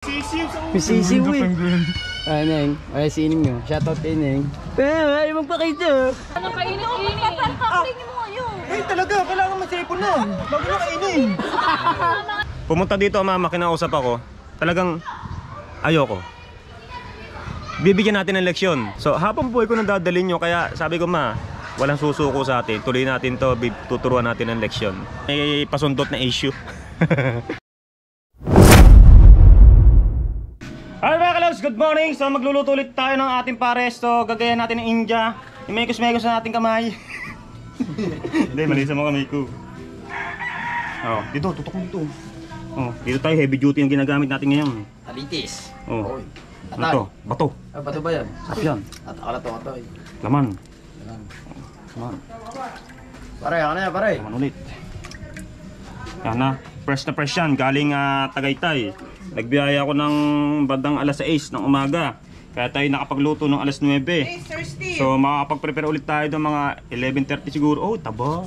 May sisiw eh. Ay, Neng. Ay, si Ining nyo. Shoutout kay Neng. Ay, magpakita. Ano kainin-inin? Papakainin mo ngayon. Eh, talaga. Kailangan masipon nun. Bago na kainin. Pumunta dito, mama, kinausap ako. Talagang ayoko. Bibigyan natin ng leksyon. So, habang buhay ko nang dadalhin nyo, kaya sabi ko, ma, walang susuko sa atin. Tuloy natin to, tuturuan natin ng leksyon. May pasundot na issue. Hi mga kalogs, good morning! So magluluto ulit tayo ng ating pares. So gagayan natin ng India. Imekos-mekos na ating kamay. Hindi, malisa mo kamay ko. Oh, dito, tutok mo dito. Oh, dito tayo, heavy duty ang ginagamit natin ngayon. Alitis. Oh. Ano to? Bato. Ah, bato ba yan? Sarap yan. At akala to, ito eh. Laman. Laman. Pare, ako na yan, pare. Laman ulit. Yan na fresh yan. Galing Tagaytay. Nagbiyaya ako ng bandang alas 6 ng umaga. Kaya tayo nakapagluto ng alas 9. Hey, Sir Steve. So makakapag-prepare ulit tayo ng mga 11:30 siguro. Oh, taba.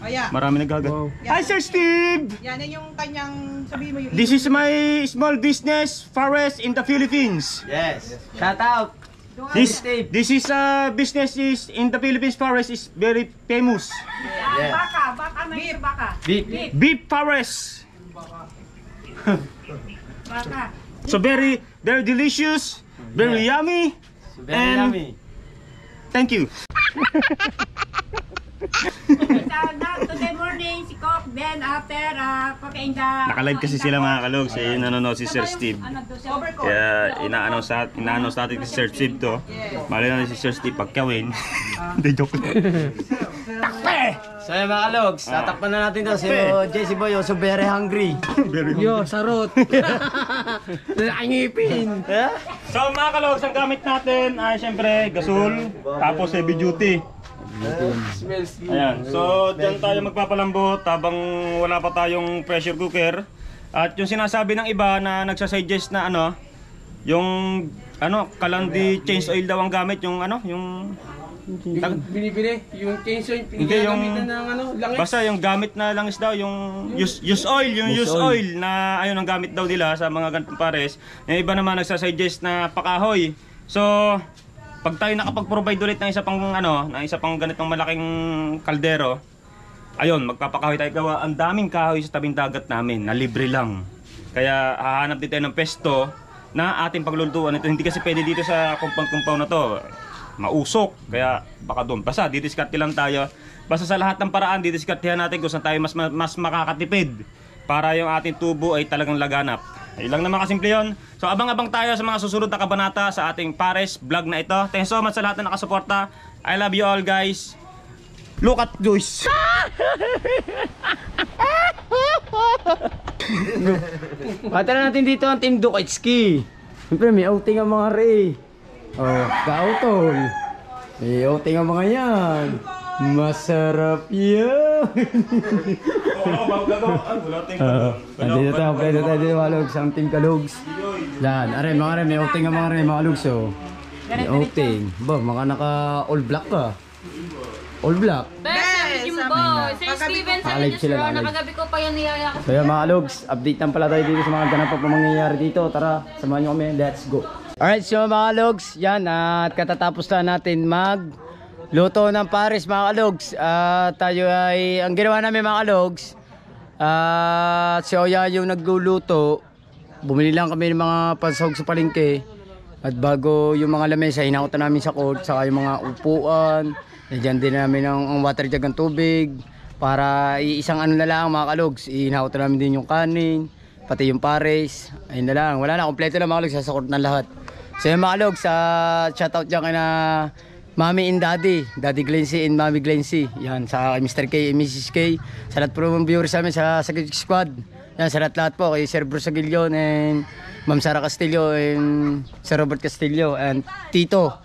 Ayan. Marami nagagat. Wow. Hi Sir Steve! Yan yung kanyang, sabihin mo yung... This is my small business, forest in the Philippines. Yes. Shout out. This is business is in the Philippines, forest is very famous. Yes. Baka, may baka. Beef forest. Baka. So very delicious, very yummy. Very yummy. Thank you. Today morning, si Cock, then after, pagkainda. Naka-live kasi sila mga kalog. Siya yung nanonood si Sir Steve. Kaya ina-announce natin si Sir Steve to. Malay na si Sir Steve pagkawin. Hindi, joke lang. Takpe! So yun mga kalogs, tatakpan na natin to. Si Jesse Boy, so very hungry. Yo, sarot. Nakangipin. So mga kalog, ang gamit natin ay syempre gasol, tapos heavy duty. Ayan, so dyan tayo magpapalambot habang wala pa tayong pressure cooker. At yung sinasabi ng iba na nagsasuggest na yung Kalandi change oil daw ang gamit, yung Binibili, yung change oil, hindi yung langis. basta yung gamit na langis daw, yung use oil na ayun ang gamit daw nila sa mga ganitong pares. Yung iba naman nagsasuggest na pakahoy. So pag tayo nakapag-provide ulit ng isa pang ganitong malaking kaldero, ayun, magpapakahoy tayo gawa. Ang daming kahoy sa tabing dagat namin na libre lang. Kaya hahanap din tayo ng pesto na ating paglulutuan ito. Hindi kasi pwede dito sa compound na to. Mausok. Kaya baka doon. Basta didiskarte lang tayo. Basta sa lahat ng paraan, didiskartehan natin kung saan tayo mas makakatipid para yung ating tubo ay talagang laganap. Ilang naman kasimple yun. So abang-abang tayo sa mga susunod na kabanata sa ating pares vlog na ito. Thanks so much sa lahat na nakasuporta. I love you all guys. Look at Joyce. Pata na natin dito ang Team Dukitski. Siyempre may outing ang mga re. Oh, ka-outol. May outing ang mga yan. Masarap yan. Dito tayo, pwede tayo dito mga logs, ang Team Kalogs. Yan, are, may outing ang mga logs, oh. May outing. Ba, mga naka all black ka. All black. Best, Jumbo. Sir Steven, sa Alive sila, alive. nakagabi ko pa yan niyaya ko. So yan mga logs, update lang pala tayo dito sa mga ganap pa mangyayari dito. Tara, samahan nyo kami, let's go. Alright, so mga logs, yan, at katatapos na natin luto ng pares mga kalogs. Tayo ay, ang ginawa namin mga kalogs, si Oya yung nagluluto. Bumili lang kami ng mga pansahog sa palengke. At bago yung mga lamesa, hinakot namin sa court, saka yung mga upuan. Nandiyan din namin ang water jug ng tubig. Para isang na lang mga kalogs, hinakot namin din yung kanin, pati yung pares. Ayun na lang, wala na, kompleto na mga kalogs, sa court ng lahat. So yung mga kalogs, shoutout dyan kay na Mami and Daddy Glency and Mami Glency. Yan, sa Mr. K and Mrs. K. Sa lahat po ng viewers namin sa Sagig Squad. Yan, sa lahat po kay Sir Bruce Aguilion and Ma'am Sara Castillo and Sir Robert Castillo and Tito.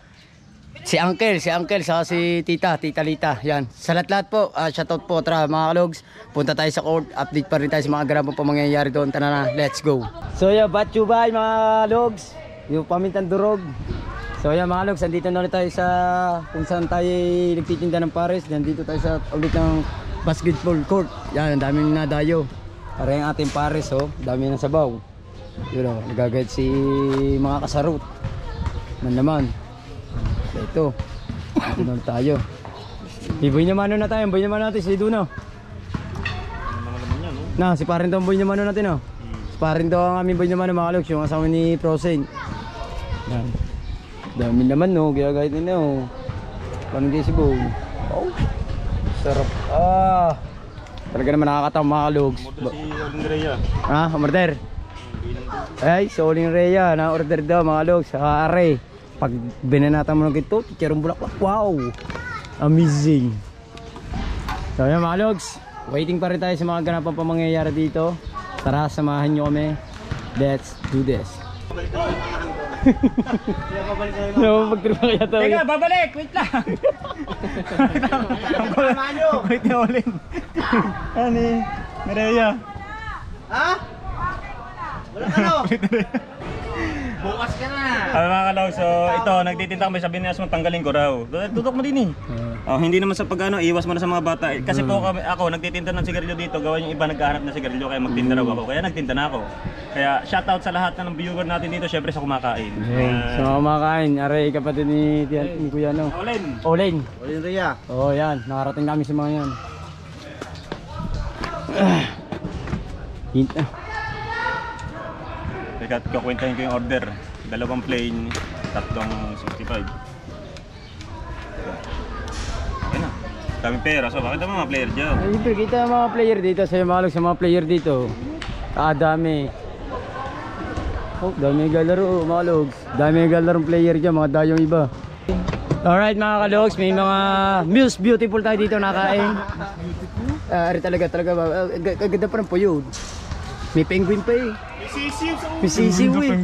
Si Uncle, saka si Tita Lita. Yan, sa lahat po, shoutout po. Tara mga kalogs, punta tayo sa court. Update pa rin tayo sa mga ganapang mangyayari doon. Tara na, let's go. So yeah, batchubay mga kalogs. Yung pamintang durog. So yan mga logs, andito na ulit tayo sa kung saan tayo nagtitinda ng pares. Nandito tayo sa ulit ng basketball court. Yan, ang daming nadayo. Para yung ating pares, oh, dami ng sabaw. Yun o, nagagayat si mga kasarot. Man naman. Ito. Ito na tayo. Iboy naman na tayo. Boy naman natin si Duno. Na, si parin to ang boy naman natin o. Si parin to ang aming boy naman mga kalogs. Yung asawa ni Prosen. Yan. Dami naman no. Gagayat nila o. Parang di si Boy. Oh. Sarap. Talaga naman nakakatawa mga kalogs. Si Oling Rhea. Order. Ay, si Oling Rhea na order daw mga kalogs. Sa are. Pag binanatan mo ng ito, chicharong bulaklak. Wow! Amazing! So yan mga logs, waiting pa rin tayo sa mga ganapang pamangyayari dito. Tara, samahan nyo kami. Let's do this. Teka, babalik! Wait lang! Wait na ulit. Ano eh? Rhea. Ha? Wala ka no? Bukas ka na. Mga kalaw, so ito, nagtitinta kami, sabi niya tanggalin ko raw. Tutok mo din eh. Hindi naman sa pagano, iwas mo na sa mga bata. Kasi po ako, nagtitinta ng sigarilyo dito, gawa yung iba naghahanap ng sigarilyo, kaya magtinda raw ako. Kaya nagtinda na ako. Kaya shoutout sa lahat ng viewer natin dito, syempre sa kumakain. Sa mga kumakain, aray kapatid ni Kuya no? Olen. Oling Rhea. Oo yan, nakarating namin sa mga yan. Teka, kukwentahin ko yung order. 2 plain, 3 65. Okay na. Daming pera. So bakit ang mga player dyan? Ay, siyempre, kita ang mga player dito. Sa'yo malog sa mga player dito. Dami. Oh, dami galaro, mga logs. Dami galarong player dyan, mga dayong iba. Alright mga kalogs, may mga Muse Beautiful tayo dito nakain. Ari talaga, ganda pa ng puyo. May penguin pa eh. May sisiw eh.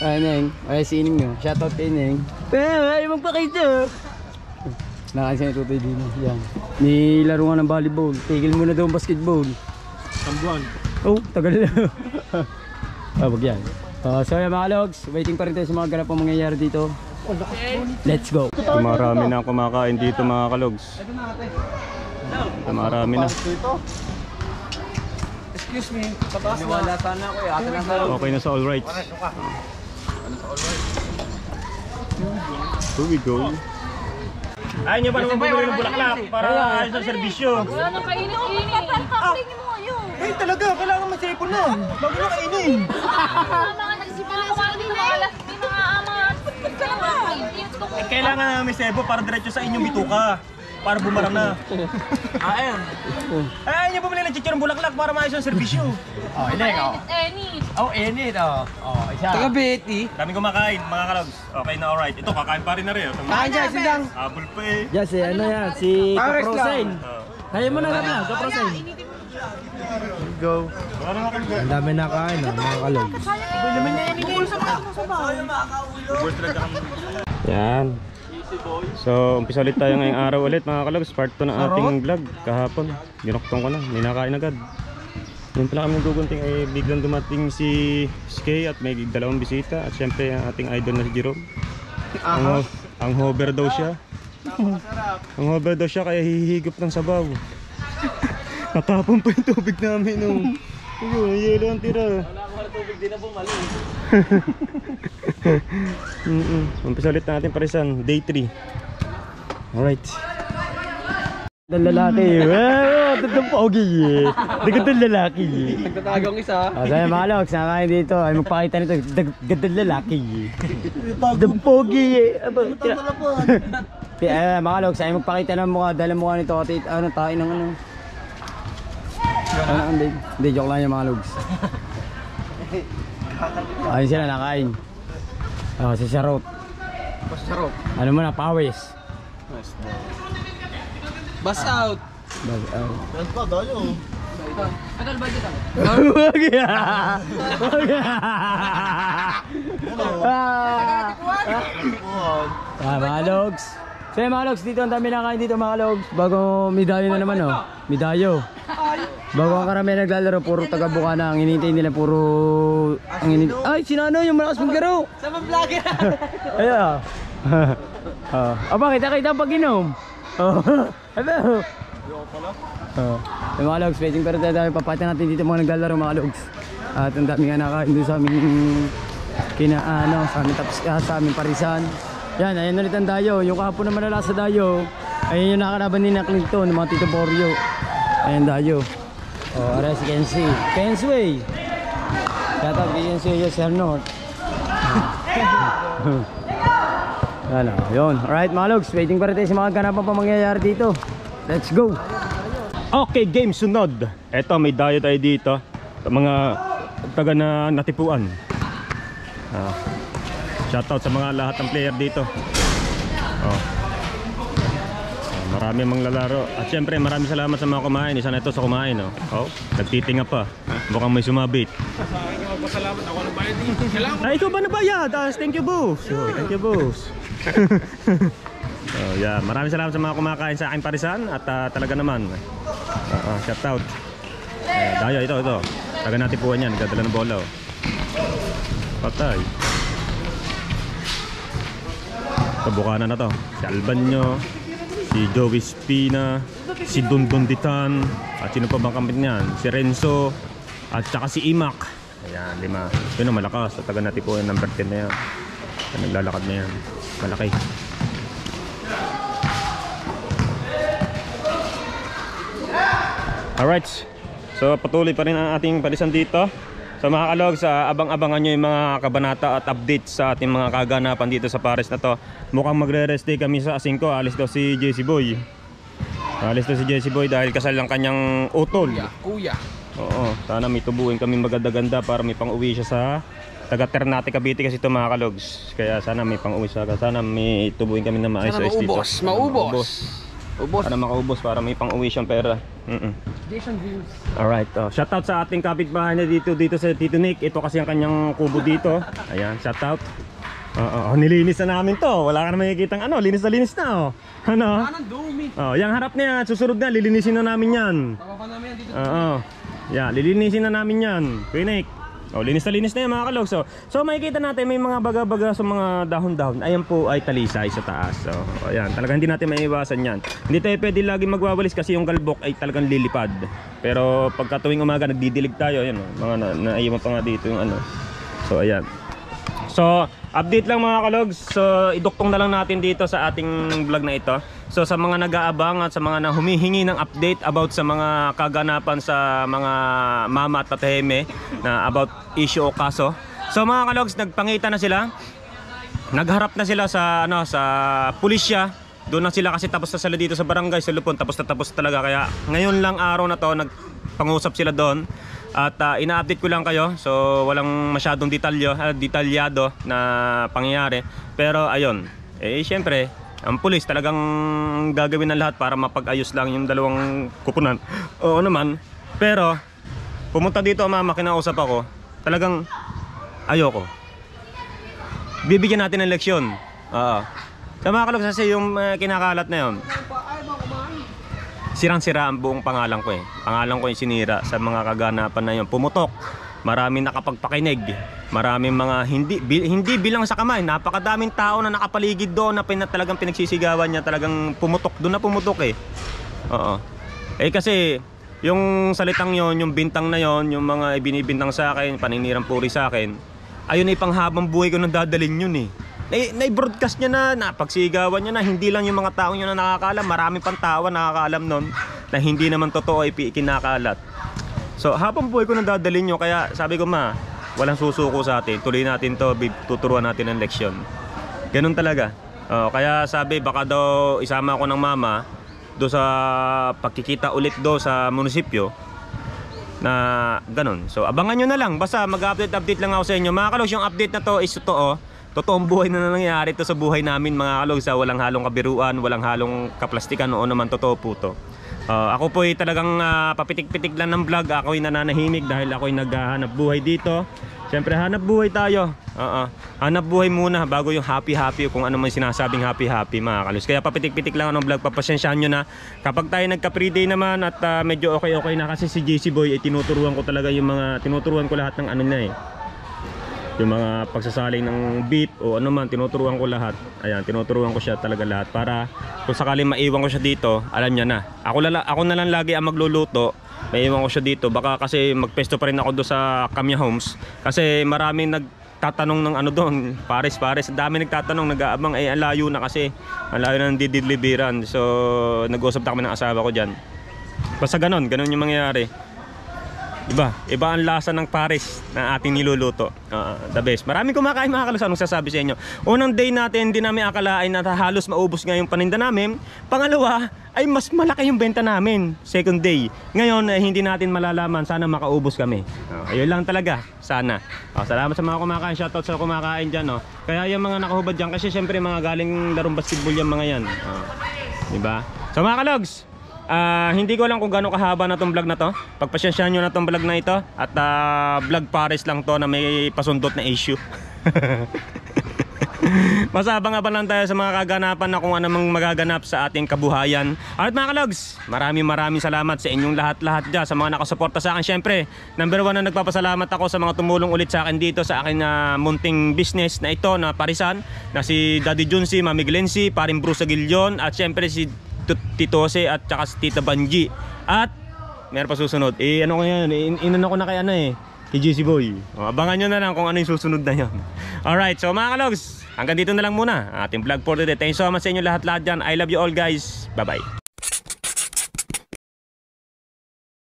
Neng, ay si Ining nyo. Shoutout kay Neng. Ay, magpakita. Nakain siya itutoy din. Yan. Nilaro nga ng volleyball. Tigil muna daw ang basketball. Sambuan. Oh, tagal na. Wag yan. So yan mga logs, waiting pa rin tayo sa mga ganap pang mangyayari dito. Let's go. Marami na kumakain dito mga kalogs. Marami na. Excuse me, niwala sana ako eh. Atin na sa Okay na sa all rights. Here we go. Ayaw nyo ba naman bumili ng bulaklak para ayos sa serbisyo? Wala nang kainit-init. Papakingin mo ngayon. Eh talaga, kailangan may cellphone nun. Bago na kainin. Mga nagsipala ko mga mga Kailangan na may sebo para diretso sa inyong bituka. Para bumarang na. Ayun. Ayaw nyo bumili ng chichirong bulaklak para maayos ang serbisyo. Oh, Ining, oh. Enit. Oh, Enid, oh. Oh, isa. Taga Betty. Daming kumakain mga kalogs. Okay na alright. Ito kakain pa rin na rin. Kain dyan, sindang. Habol pa eh. Yan si ano yan, si Pares Kaprosen. Oh. Kaya mo na kami, Kaprosen. Go. Wala na kami. Ang dami na kain, mga kalogs. Yan. So, umpisa ulit tayo ngayong araw ulit mga kalogs. Part 2 ng ating vlog kahapon. Ginuktong ko na, ninakain agad. Yun pala kami gugunting ay biglang dumating si Skay at may 2 bisita. At syempre ang ating idol na si Jerome. Ang hover daw siya. Ang hover daw siya kaya hihigop ng sabaw. Natapon pa yung tubig namin nung ayun, yelo ang tira. Wala mo na tubig, di na bumali. Umpisa ulit natin parisan, day 3. Alright. Ang lalaki eh. Wow, tatang pogi eh. Gandang lalaki eh. Nagtatagong isa. Kaya mga logs, nakain dito. Ay magpakita nito. Gandang lalaki eh. Gandang pogi eh. Mga logs, ay magpakita ng mukha. Dahil ang mukha nito kasi ano, tayo ng ano. Hindi, joke lang yung mga logs. Ayun sila, nakain. Oh, si Sarot. Sarap. Ano mo na, pawis. Bus out. Bag out. Yan pa, dayo. Wag ya. Mga logs. So mga logs, dito ang dami na kain dito mga logs. Bago medalyo na naman oh. Medalyo. Bago ang karami naglalaro, puro taga-buka na. Ang hinintay nila puro... Ay, sinano yung malakas maglaro? Sama vlogger. Ayan. Aba, kita-kita pag inom. Ano? Yung mga logs, waiting pero tayo papatay natin dito mga naglalaro mga logs. At ang dami nga nakain doon sa aming sa aming sa aming parisan. Yan, ayan ulit ang dayo. Yung kahapon na malala sa dayo, ayun yung nakalaban ni na Clinton, ng mga Tito Borio. Ayan dayo. Oh, aray si Kenzie. Kensway. Shout out kay Kensway, Sir North. Yan, yun. Alright mga logs, waiting pa rin tayo sa mga ganapan pa mangyayari dito. Let's go. Okay, game sunod. Eto, may dayo tayo dito. Mga taga na natipuan. Shoutout sa mga lahat ng player dito. Marami mang lalaro. At syempre maraming salamat sa mga kumain. Isa na ito sa kumain. Nagtitinga pa. Mukhang may sumabit. Magpasalamat ako ng bayad din. Salamat. Ay, ikaw ba nabayad? Thank you, boss. Thank you, boss. Yeah, maraming salamat sa mga kumakain sa aking parisan. At talaga naman shoutout. Dayo, ito. Taga natipuan yan. Nagdadala ng bola. Patay. Kabukanan na to. Si Albanyo, si Joey Spina, si Dondon Ditan, at sino pa bang kamit niyan? Si Renzo, at saka si Imak. Ayan, 5. Yun ang malakas. At taga natipuan number 10 na yan. Naglalakad na yan. Malaki. Alright. So patuloy pa rin ang ating palisan dito. So mga kalogs, abang-abangan nyo yung mga kabanata at updates sa ating mga kaganapan dito sa pares na to. Mukhang magre-rest day kami sa 5. Alis daw si JC Boy. Alis daw si JC Boy dahil kasal lang kanyang utol. Kuya. Oo, sana may tubuin kami maganda-ganda para may pang-uwi siya sa taga Ternate, Cavite kasi ito mga kalogs. Kaya sana may pang-uwi siya. Sana may tubuin kami na maayos dito. Maubos. Para makaubos para may pang-uwi siyang pera. Alright, shoutout sa ating kapitbahay na dito sa Tito Nick. Ito kasi ang kanyang kubo dito. Ayan, shoutout. Nilinis na namin to. Wala ka na makikitang linis na linis na Anong dumi. yung harap niya, susunod na, lilinisin na namin yan. Papa namin yan dito. Yeah, lilinisin na namin yan. Kuya Nick. Linis na yan mga kalog. So makikita natin may mga baga-baga sa mga dahon-dahon. Ayan po ay talisay sa taas. So ayan, talagang hindi natin maiiwasan yan. Hindi tayo pwede lagi magwawalis kasi yung galbok ay talagang lilipad. Pero pagka tuwing umaga nagdidilig tayo, ayan mga naiwan pa nga dito yung So ayan. So update lang mga kalogs. So iduktong na lang natin dito sa ating vlog na ito. So sa mga nag-aabang at sa mga humihingi ng update about sa mga kaganapan sa mga mama at tataheme na about issue o kaso. So mga kalogs, nagpangita na sila. Nagharap na sila sa sa pulisya. Doon na sila kasi tapos na sila dito sa barangay sa Lupon. Tapos talaga, kaya ngayon lang araw na to nagpangusap sila doon. At ina-update ko lang kayo. So walang masyadong detalyado na pangyayari. Pero ayun, syempre ang pulis talagang gagawin ng lahat para mapag-ayos lang yung dalawang kupunan. Oo naman. Pero pumunta dito ang mama, kinausap ako. Talagang ayoko. Bibigyan natin ng leksyon. Sa mga kalogs kasi yung kinakalat na yun, sirang-sira ang buong pangalan ko Pangalan ko yung sinira sa mga kaganapan na yun. Pumutok. Maraming nakapagpakinig. Maraming mga hindi bilang sa kamay. Napakadaming tao na nakapaligid doon na talagang pinagsisigawan niya. Talagang pumutok. Doon na pumutok kasi yung salitang yon, yung bintang na yon, yung mga ibinibintang sa akin, paninirang puri sa akin, ayun ay panghabang buhay ko nang dadalhin yun Na-broadcast niya na, napagsigawan niya na. Hindi lang yung mga tao niya na nakakaalam. Marami pang tao nakakaalam nun na hindi naman totoo ay kinakalat. So habang buhay ko nang dadalhin nyo. Kaya sabi ko walang susuko sa atin. Tuloy natin to, tuturuan natin ng leksyon. Ganun talaga. Kaya sabi baka daw isama ako ng mama do sa pagkikita ulit do sa munisipyo na ganun. So abangan nyo na lang. Basta mag-update lang ako sa inyo. Mga kalogs, yung update na to is totoo. Totoong buhay na nangyayari to sa buhay namin mga kalogs. Walang halong kabiruan, walang halong kaplastikan. Oo naman, totoo po to. Ako po ay talagang papitik-pitik lang ng vlog. Ako ay nananahimik dahil ako ay naghahanap buhay dito. Siyempre hanap buhay tayo. Hanap buhay muna bago yung happy-happy, kung ano man sinasabing happy-happy mga kalos. Kaya papitik-pitik lang ng vlog. Papasensyahan nyo na. Kapag tayo nagka-pre-day naman at medyo okay na kasi si JC Boy ay tinuturuan ko talaga yung mga, tinuturuan ko lahat ng Yung mga pagsasaling ng beef o ano man, tinuturuan ko lahat. Ayan, tinuturuan ko siya talaga lahat para kung sakaling maiwan ko siya dito, alam niya na. Ako na lang lagi ang magluluto. Maiwan ko siya dito. Baka kasi magpesto pa rin ako doon sa Kamya Homes. Kasi maraming nagtatanong ng ano doon, pares. Ang dami nagtatanong, nag-aabang. Ang layo na kasi. Ang layo na ng didiliberan. So, nag-usap na kami ng asawa ko dyan. Basta ganon yung mangyayari. Iba ang lasa ng pares na ating niluluto. The best. Maraming kumakain mga kalugs. Anong sasabi sa inyo? Unang day natin, hindi namin akalain na halos maubos nga yung paninda namin. Pangalawa, ay mas malaki yung benta namin. Second day. Ngayon, hindi natin malalaman. Sana makaubos kami. Ayun lang talaga. Sana. Salamat sa mga kumakain. Shoutout sa kumakain dyan. Kaya yung mga nakahubad dyan, kasi syempre mga galing larong basketball yung mga yan. Diba? So mga kalugs, hindi ko alam kung gaano kahaba na tong vlog na to. Pagpasyensyahan nyo na tong vlog na ito. At vlog pares lang to na may pasundot na issue. Masabang-abang lang tayo sa mga kaganapan na kung ano mang magaganap sa ating kabuhayan. Alright mga kalogs, maraming salamat sa inyong lahat dyan, sa mga nakasuporta sa akin. Syempre, number 1 na nagpapasalamat ako sa mga tumulong ulit sa akin dito sa akin munting business na ito na parisan, na si Daddy Junsi, Mami Glency, Paring Bruce Aguilion, at syempre si Titose at saka si Tita Banji. At meron pa susunod. Ano ko yan? Inano ko na kay kay GC Boy. Abangan nyo na lang kung ano yung susunod na yun. Alright, so mga kalogs, hanggang dito na lang muna ating vlog for today. Thanks so much sa inyo lahat dyan. I love you all guys. Bye bye.